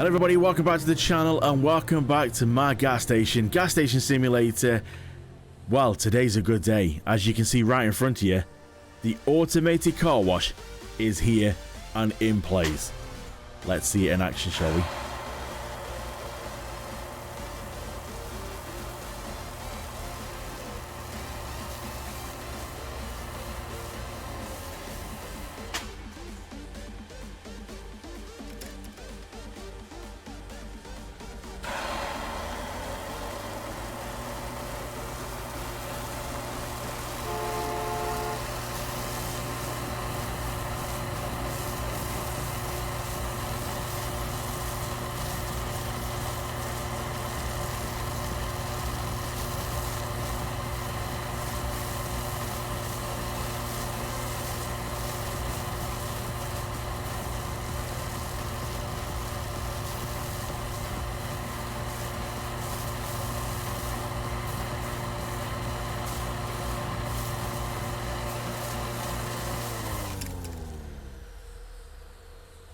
Hello everybody, welcome back to the channel and welcome back to my gas station simulator. Well, today's a good day. As you can see right in front of you, the automated car wash is here and in place. Let's see it in action, shall we?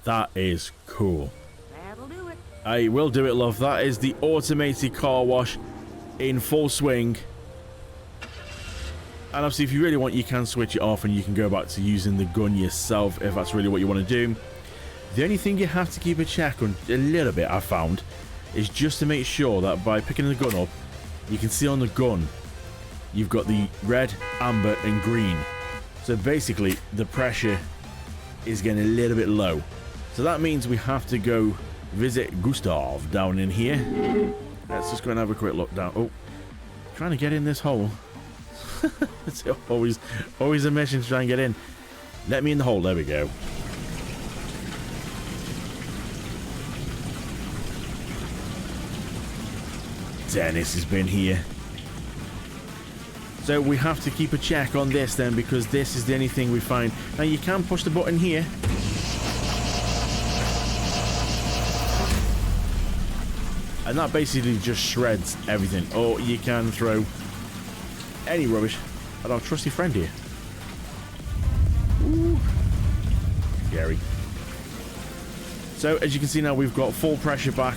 That is cool. That'll do it. I will do it, love. That is the automated car wash in full swing. And obviously, if you really want, you can switch it off and you can go back to using the gun yourself if that's really what you want to do. The only thing you have to keep a check on a little bit, I found, is just to make sure that by picking the gun up, you can see on the gun, you've got the red, amber, and green. So basically, the pressure is getting a little bit low. So that means we have to go visit Gustav down in here. Let's just go and have a quick look down. Oh, trying to get in this hole. It's always a mission to try and get in. Let me in the hole. There we go. Dennis has been here. So we have to keep a check on this then, because this is the only thing we find. Now you can push the button here. And that basically just shreds everything. Or you can throw any rubbish at our trusty friend here. Ooh. Scary. So as you can see now, we've got full pressure back.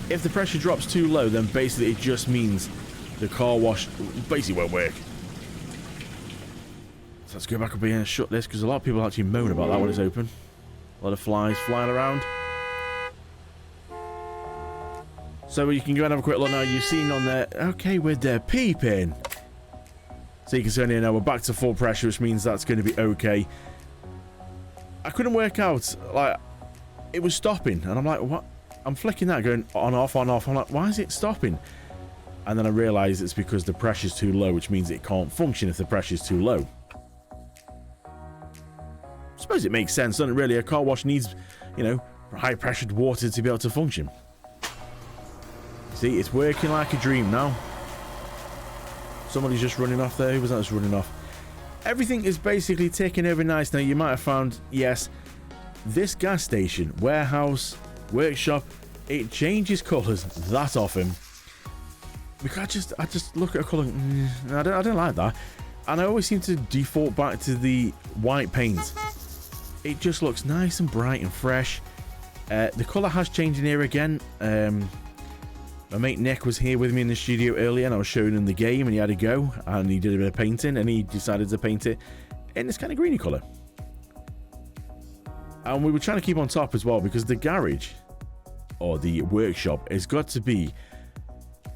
If the pressure drops too low, then basically it just means the car wash basically won't work. So let's go back up here and shut this, because a lot of people actually moan about that when it's open. A lot of flies flying around. So you can go and have a quick look now. You've seen on there, okay, we're there peeping. So you can see on here now, we're back to full pressure, which means that's going to be okay. I couldn't work out, like, it was stopping, and I'm like, what? I'm flicking that, going on, off, on, off. I'm like, why is it stopping? And then I realised it's because the pressure's too low, which means it can't function if the pressure's too low. I suppose it makes sense, doesn't it, really? A car wash needs, you know, high-pressured water to be able to function. See, it's working like a dream now. Somebody's just running off there. Who was that just running off? Everything is basically taking over nice. Now, you might have found, yes, this gas station, warehouse, workshop, it changes colours that often. Because I just look at a colour, I don't like that. And I always seem to default back to the white paint. It just looks nice and bright and fresh. The colour has changed in here again. My mate Nick was here with me in the studio earlier, and I was showing him the game, and he had a go, and he did a bit of painting, and he decided to paint it in this kind of greeny colour. And we were trying to keep on top as well, because the garage, or the workshop, has got to be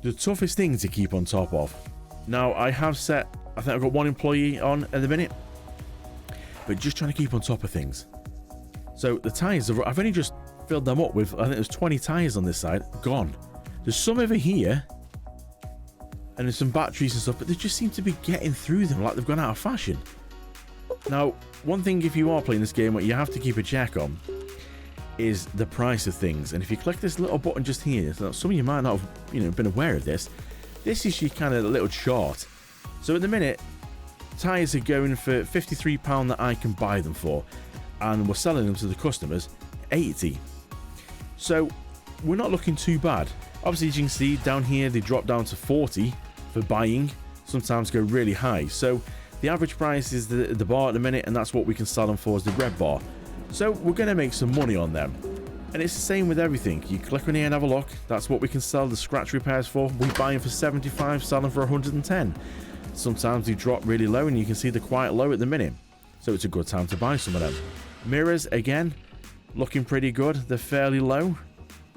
the toughest thing to keep on top of. Now, I have set, I think I've got one employee on at the minute, but just trying to keep on top of things. So the tyres, I've only just filled them up with, I think there's 20 tyres on this side, gone. There's some over here, and there's some batteries and stuff, but they just seem to be getting through them like they've gone out of fashion. Now, one thing if you are playing this game, what you have to keep a check on is the price of things. And if you click this little button just here, so some of you might not have, you know, been aware of this. This is your kind of little chart. So at the minute, tyres are going for £53 that I can buy them for, and we're selling them to the customers 80. So we're not looking too bad. Obviously, as you can see down here, they drop down to 40 for buying, sometimes go really high. So the average price is the bar at the minute, and that's what we can sell them for, is the red bar. So we're going to make some money on them. And it's the same with everything. You click on here and have a look. That's what we can sell the scratch repairs for. We buy them for 75, sell them for 110. Sometimes they drop really low, and you can see they're quite low at the minute. So it's a good time to buy some of them. Mirrors, again, looking pretty good. They're fairly low.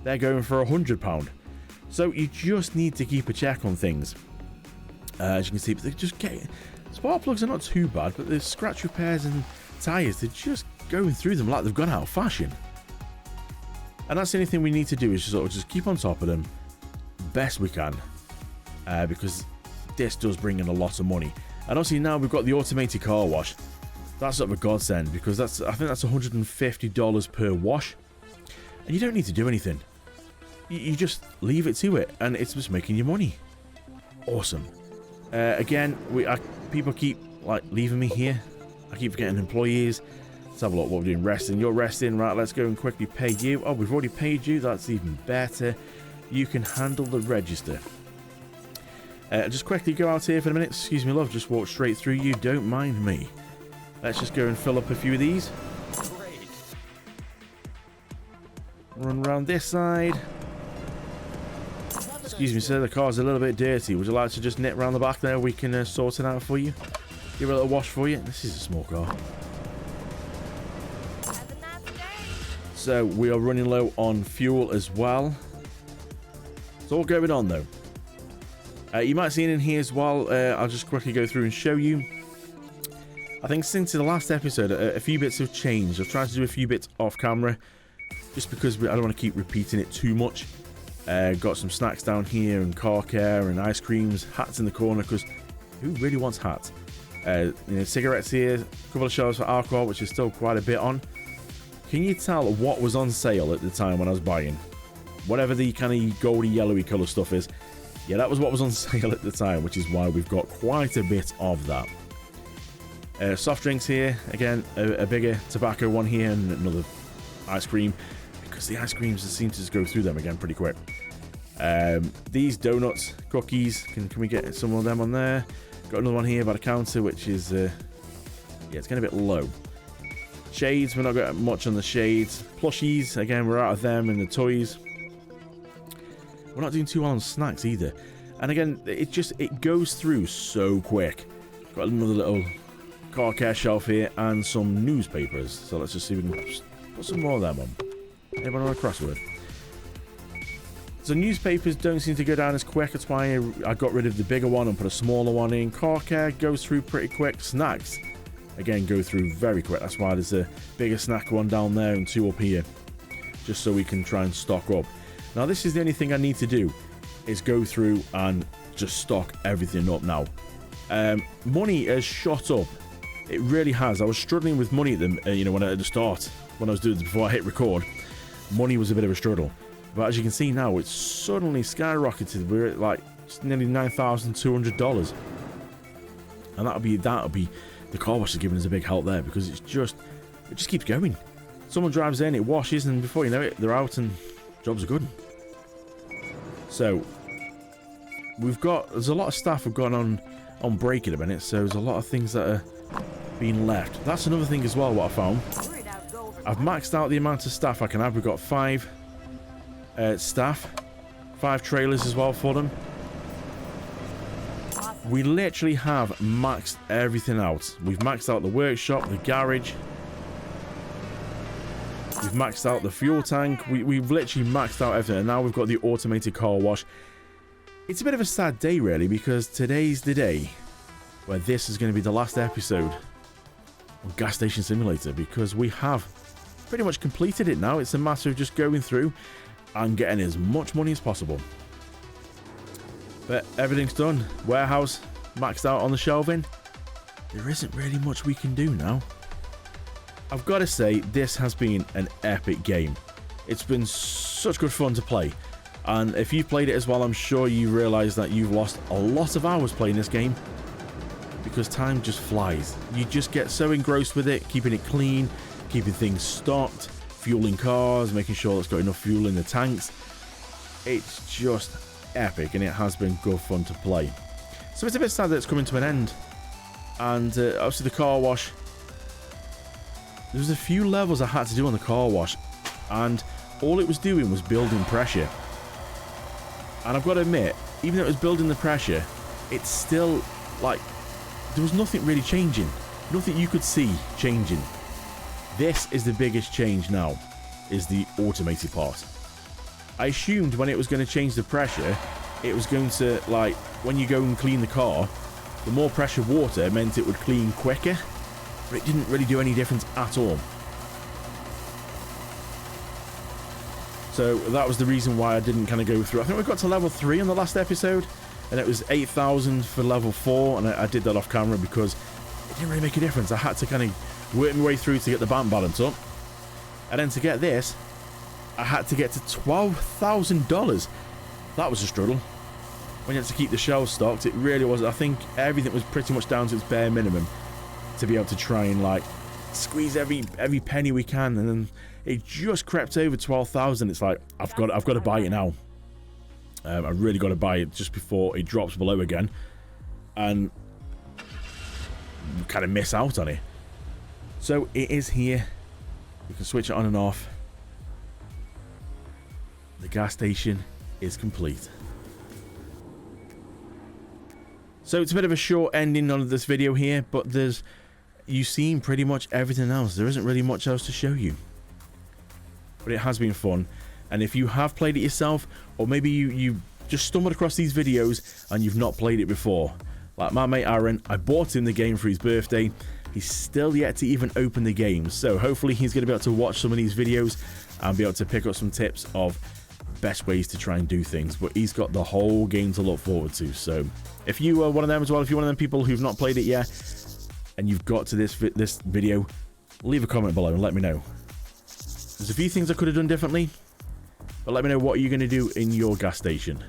They're going for £100. So you just need to keep a check on things. As you can see, but they just get... Spark plugs are not too bad, but the scratch repairs and tyres, they're just going through them like they've gone out of fashion. And that's the only thing we need to do, is sort of just keep on top of them best we can, because this does bring in a lot of money. And obviously now we've got the automated car wash. That's sort of a godsend, because I think that's $150 per wash, and you don't need to do anything. You just leave it to it, and it's just making you money. Awesome. Again, people keep like leaving me here. I keep forgetting employees. Let's have a look what we're doing. Resting. You're resting. Right, let's go and quickly pay you. Oh, we've already paid you. That's even better. You can handle the register. Just quickly go out here for a minute. Excuse me, love. Just walk straight through you. Don't mind me. Let's just go and fill up a few of these. Great. Run around this side. Excuse me, sir. The car's a little bit dirty. Would you like to just nip around the back there? We can sort it out for you. Give it a little wash for you. This is a small car. So we are running low on fuel as well. It's all going on though. You might see it in here as well. I'll just quickly go through and show you. I think since the last episode, a few bits have changed. I've tried to do a few bits off camera, just because I don't want to keep repeating it too much. Got some snacks down here, and car care, and ice creams, hats in the corner, because who really wants hats? Cigarettes here, a couple of shelves for alcohol, which is still quite a bit on. Can you tell what was on sale at the time when I was buying? Whatever the kind of goldy yellowy colour stuff is. Yeah, that was what was on sale at the time, which is why we've got quite a bit of that. Soft drinks here. Again, a bigger tobacco one here, and another ice cream, because the ice creams seem to just go through them again pretty quick. These donuts, cookies, can we get some of them on there? Got another one here by the counter, which is, yeah, it's getting a bit low. Shades, we're not got much on the shades. Plushies, again, we're out of them, and the toys. We're not doing too well on snacks either. And again, it goes through so quick. Got another little car care shelf here, and some newspapers. So let's just see if we can put some more of them on. Anyone on a crossword? So newspapers don't seem to go down as quick. That's why I got rid of the bigger one and put a smaller one in. Car care goes through pretty quick. Snacks, again, go through very quick. That's why there's a bigger snack one down there and two up here, just so we can try and stock up. Now this is the only thing I need to do, is go through and just stock everything up now. Money has shot up. It really has. I was struggling with money at the start, when I was doing it before I hit record. Money was a bit of a struggle. But as you can see now, it's suddenly skyrocketed. We're at like nearly $9,200. And that'll be the car wash is giving us a big help there, because it just keeps going. Someone drives in, it washes, and before you know it, they're out and jobs are good. So there's a lot of staff have gone on break in a minute, so there's a lot of things that are being left. That's another thing as well, what I found. I've maxed out the amount of staff I can have. We've got 5 staff, 5 trailers as well for them. We literally have maxed everything out. We've maxed out the workshop, the garage. We've maxed out the fuel tank. We've literally maxed out everything, and now we've got the automated car wash. It's a bit of a sad day, really, because today's the day where this is going to be the last episode of Gas Station Simulator, because we have pretty much completed it now. It's a matter of just going through and getting as much money as possible. But everything's done. Warehouse maxed out on the shelving. There isn't really much we can do now. I've got to say, this has been an epic game. It's been such good fun to play. And if you've played it as well, I'm sure you realise that you've lost a lot of hours playing this game, because time just flies. You just get so engrossed with it, keeping it clean, keeping things stocked, fueling cars, making sure it's got enough fuel in the tanks. It's just epic, and it has been good fun to play. So it's a bit sad that it's coming to an end. And obviously the car wash, there was a few levels I had to do on the car wash, and all it was doing was building pressure. And I've got to admit, even though it was building the pressure, it's still, like, there was nothing really changing. Nothing you could see changing. This is the biggest change now, is the automated part. I assumed when it was going to change the pressure, it was going to, like, when you go and clean the car, the more pressure water meant it would clean quicker, but it didn't really do any difference at all. So that was the reason why I didn't kind of go through. I think we got to level 3 on the last episode, and it was 8,000 for level 4, and I did that off camera because it didn't really make a difference. I had to kind of work my way through to get the bank balance up, and then to get this, I had to get to $12,000. That was a struggle. When you had to keep the shelves stocked, it really was. I think everything was pretty much down to its bare minimum to be able to try and, like, squeeze every penny we can, and then it just crept over 12,000. It's like, I've got to buy it now. I really got to buy it just before it drops below again, and kind of miss out on it. So it is here. You can switch it on and off. The gas station is complete. So it's a bit of a short ending on this video here, but you've seen pretty much everything else. There isn't really much else to show you. But it has been fun. And if you have played it yourself, or maybe you just stumbled across these videos and you've not played it before, like my mate Aaron, I bought him the game for his birthday. He's still yet to even open the game. So hopefully he's going to be able to watch some of these videos and be able to pick up some tips of best ways to try and do things. But he's got the whole game to look forward to. So if you are one of them as well, if you're one of them people who've not played it yet and you've got to this video, leave a comment below and let me know. There's a few things I could have done differently, but let me know what you're going to do in your gas station.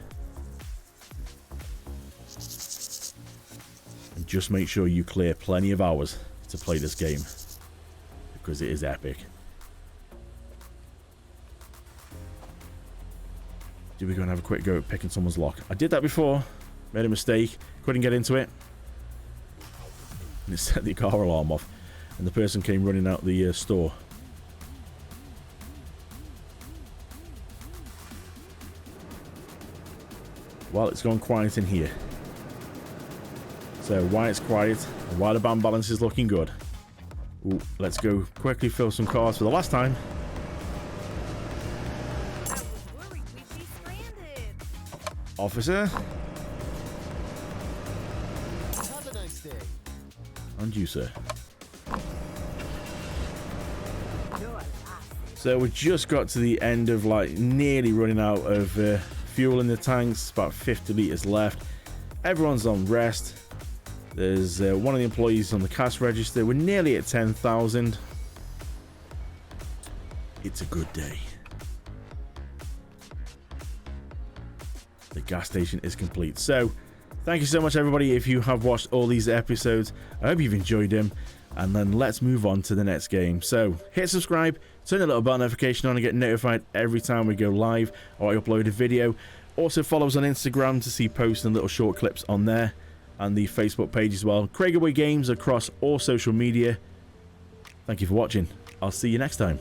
And just make sure you clear plenty of hours to play this game, because it is epic. Do we go and have a quick go at picking someone's lock? I did that before, made a mistake, couldn't get into it, and it set the car alarm off, and the person came running out the store. Well, it's gone quiet in here. So why it's quiet and why the bank balance is looking good. Ooh, let's go quickly fill some cars for the last time. I was worried we'd be stranded. Officer. Have a nice day. And you, sir. So we just got to the end of, like, nearly running out of fuel in the tanks. About 50 litres left. Everyone's on rest. There's one of the employees on the cash register. We're nearly at 10,000. It's a good day. The gas station is complete. So thank you so much, everybody, if you have watched all these episodes. I hope you've enjoyed them. And then let's move on to the next game. So hit subscribe, turn the little bell notification on and get notified every time we go live or I upload a video. Also follow us on Instagram to see posts and little short clips on there, and the Facebook page as well. Craigaway Games across all social media. Thank you for watching. I'll see you next time.